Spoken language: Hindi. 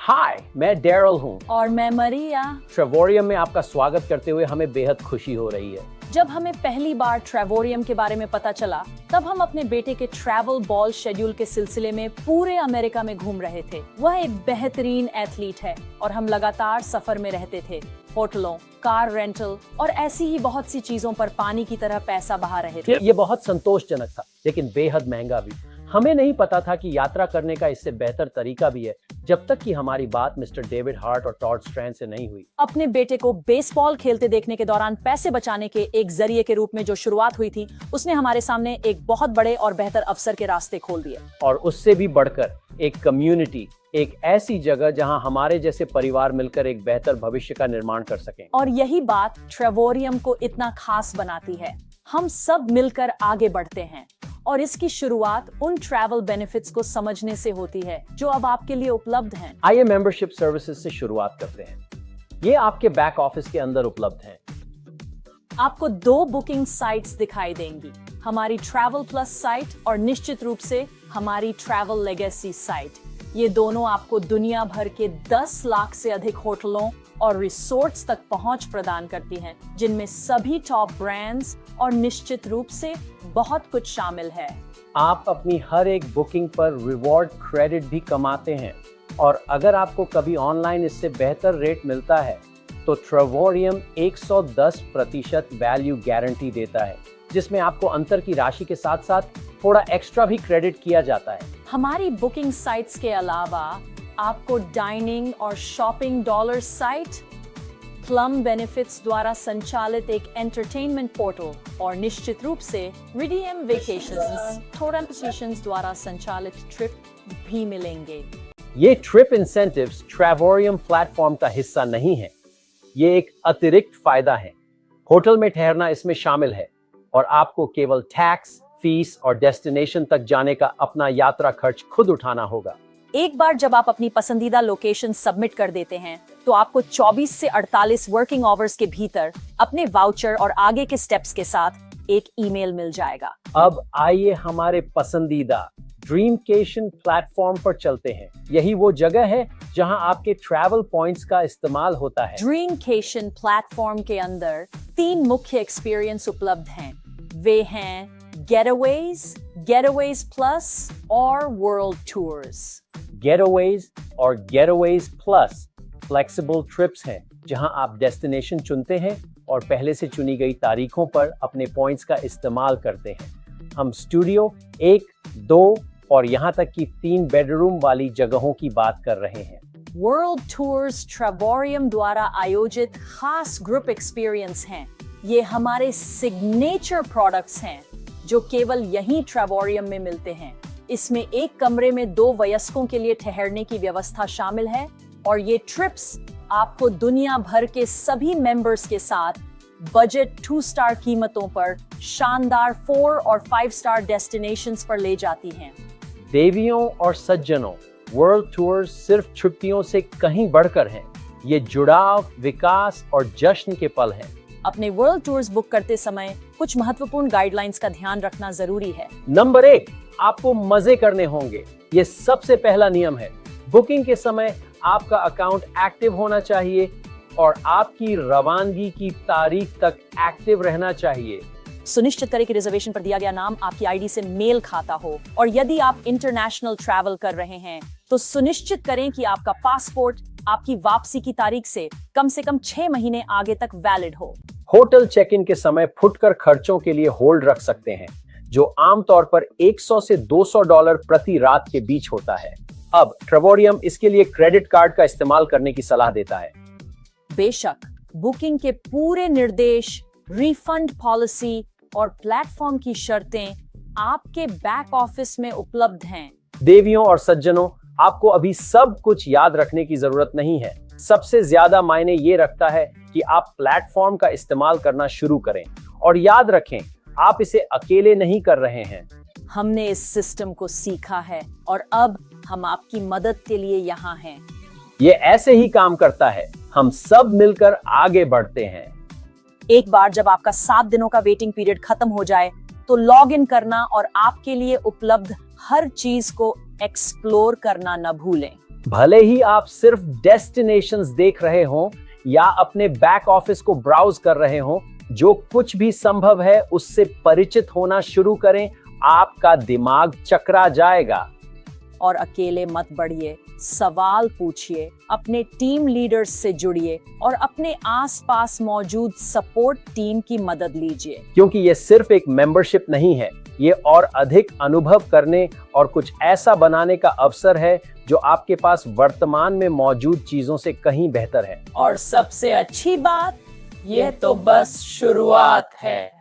हाय, मैं डेरल हूँ। और मैं मरिया। ट्रेवोरियम में आपका स्वागत करते हुए हमें बेहद खुशी हो रही है। जब हमें पहली बार ट्रेवोरियम के बारे में पता चला, तब हम अपने बेटे के ट्रैवल बॉल शेड्यूल के सिलसिले में पूरे अमेरिका में घूम रहे थे। वह एक बेहतरीन एथलीट है और हम लगातार सफर में रहते थे। होटलों, कार रेंटल और ऐसी ही बहुत सी चीजों पर पानी की तरह पैसा बहा रहे थे। ये बहुत संतोषजनक था, लेकिन बेहद महंगा भी। हमें नहीं पता था कि यात्रा करने का इससे बेहतर तरीका भी है, जब तक कि हमारी बात मिस्टर डेविड हार्ट और टॉड स्ट्रैंड से नहीं हुई। अपने बेटे को बेसबॉल खेलते देखने के दौरान पैसे बचाने के एक जरिए के रूप में जो शुरुआत हुई थी, उसने हमारे सामने एक बहुत बड़े और बेहतर अवसर के रास्ते खोल दिए। और उससे भी बढ़कर एक कम्युनिटी, एक ऐसी जगह जहां हमारे जैसे परिवार मिलकर एक बेहतर भविष्य का निर्माण कर सकें। और यही बात ट्रेवोरियम को इतना खास बनाती है। हम सब मिलकर आगे बढ़ते हैं और इसकी शुरुआत उन ट्रैवल बेनिफिट्स को समझने से होती है जो अब आपके लिए उपलब्ध हैं। आइए मेंबरशिप सर्विसेज से शुरुआत करते हैं। ये आपके बैक ऑफिस के अंदर उपलब्ध हैं। आपको 2 बुकिंग साइट्स दिखाई देंगी, हमारी ट्रैवल प्लस साइट और निश्चित रूप से हमारी ट्रैवल लेगेसी साइट। ये दोनों आपको दुनिया भर के 10 लाख से अधिक होटलों और रिसोर्ट्स तक पहुंच प्रदान करती हैं, जिनमें सभी टॉप ब्रांड्स और निश्चित रूप से बहुत कुछ शामिल है। आप अपनी हर एक बुकिंग पर रिवॉर्ड क्रेडिट भी कमाते हैं, और अगर आपको कभी ऑनलाइन इससे बेहतर रेट मिलता है तो ट्रेवोरियम 110% वैल्यू गारंटी देता है, जिसमें आपको अंतर की राशि के साथ साथ थोड़ा एक्स्ट्रा भी क्रेडिट किया जाता है। हमारी बुकिंग साइट्स के अलावा आपको डाइनिंग और shopping dollar site, plum benefits द्वारा संचालित एक एंटरटेनमेंट पोर्टल और निश्चित रूप से रिडीम वेकेशंस, ट्रांजिशंस द्वारा संचालित ट्रिप भी मिलेंगे। ये ट्रिप इंसेंटिव्स ट्रेवोरियम प्लेटफॉर्म का हिस्सा नहीं है, ये एक अतिरिक्त फायदा है। होटल में ठहरना इसमें शामिल है और आपको केवल टैक्स, फीस और डेस्टिनेशन तक जाने का अपना यात्रा खर्च खुद उठाना होगा। एक बार जब आप अपनी पसंदीदा लोकेशन सबमिट कर देते हैं, तो आपको 24 से 48 वर्किंग आवर्स के भीतर अपने वाउचर और आगे के स्टेप्स के साथ एक ईमेल मिल जाएगा। अब आइए हमारे पसंदीदा ड्रीमकेशन प्लेटफॉर्म पर चलते हैं। यही वो जगह है जहां आपके ट्रैवल पॉइंट्स का इस्तेमाल होता है। ड्रीमकेशन प्लेटफॉर्म के अंदर 3 मुख्य एक्सपीरियंस उपलब्ध हैं। वे हैं गेटअवेज प्लस और वर्ल्ड टूर्स। गेटअवेज और गेटअवेज प्लस फ्लेक्सिबल ट्रिप्स हैं, जहां आप डेस्टिनेशन चुनते हैं और पहले से चुनी गई तारीखों पर अपने पॉइंट्स का इस्तेमाल करते हैं। हम स्टूडियो 1, 2 और यहाँ तक कि 3 बेडरूम वाली जगहों की बात कर रहे हैं। वर्ल्ड टूर्स ट्रेवोरियम द्वारा आयोजित खास ग्रुप एक्सपीरियंस हैं। ये हमारे सिग्नेचर प्रोडक्ट्स हैं जो केवल यहीं ट्रेवोरियम में मिलते हैं। इसमें एक कमरे में 2 वयस्कों के लिए ठहरने की व्यवस्था शामिल है और ये ट्रिप्स आपको दुनिया भर के सभी मेंबर्स के साथ बजट 2 स्टार कीमतों पर शानदार 4 और 5 स्टार डेस्टिनेशंस पर ले जाती हैं। देवियों और सज्जनों, वर्ल्ड टूर्स सिर्फ छुट्टियों से कहीं बढ़कर हैं। ये जुड़ाव, विकास और जश्न के पल हैं। अपने वर्ल्ड टूर्स बुक करते समय कुछ महत्वपूर्ण गाइडलाइंस का ध्यान रखना जरूरी है। नंबर 1, आपको मजे करने होंगे। ये सबसे पहला नियम है। बुकिंग के समय आपका अकाउंट एक्टिव होना चाहिए और आपकी रवानगी की तारीख तक एक्टिव रहना चाहिए। सुनिश्चित करें कि रिजर्वेशन पर दिया गया नाम आपकी आईडी से मेल खाता हो, और यदि आप इंटरनेशनल ट्रैवल कर रहे हैं तो सुनिश्चित करें कि आपका पासपोर्ट आपकी वापसी की तारीख से कम 6 महीने आगे तक वैलिड हो। होटल चेक इन के समय फुटकर खर्चों के लिए होल्ड रख सकते हैं, जो आमतौर पर $100 से $200 प्रति रात के बीच होता है। अब ट्रेवोरियम इसके लिए क्रेडिट कार्ड का इस्तेमाल करने की सलाह देता है। बेशक बुकिंग के पूरे निर्देश, रिफंड पॉलिसी और प्लेटफॉर्म की शर्तें आपके बैक ऑफिस में उपलब्ध हैं। देवियों और सज्जनों, आपको अभी सब कुछ याद रखने की जरूरत नहीं है। सबसे ज्यादा मायने ये रखता है कि आप प्लेटफॉर्म का इस्तेमाल करना शुरू करें, और याद रखें, आप इसे अकेले नहीं कर रहे हैं। हमने इस सिस्टम को सीखा है और अब हम आपकी मदद के लिए यहाँ हैं। ये ऐसे ही काम करता है। हम सब मिलकर आगे बढ़ते हैं। एक बार जब आपका 7 दिनों का वेटिंग पीरियड खत्म हो जाए, तो लॉग इन करना और आपके लिए उपलब्ध हर चीज को एक्सप्लोर करना न भूलें। भले ही आप सिर्फ डेस्टिनेशंस देख रहे हों या अपने बैक ऑफिस को ब्राउज कर रहे हों, जो कुछ भी संभव है उससे परिचित होना शुरू करें। आपका दिमाग चकरा जाएगा। और अकेले मत बढ़िए, सवाल पूछिए, अपने टीम लीडर्स से जुड़िए और अपने आसपास मौजूद सपोर्ट टीम की मदद लीजिए। क्योंकि ये सिर्फ एक मेंबरशिप नहीं है, ये और अधिक अनुभव करने और कुछ ऐसा बनाने का अवसर है जो आपके पास वर्तमान में मौजूद चीजों से कहीं बेहतर है। और सबसे अच्छी बात, ये तो बस शुरुआत है।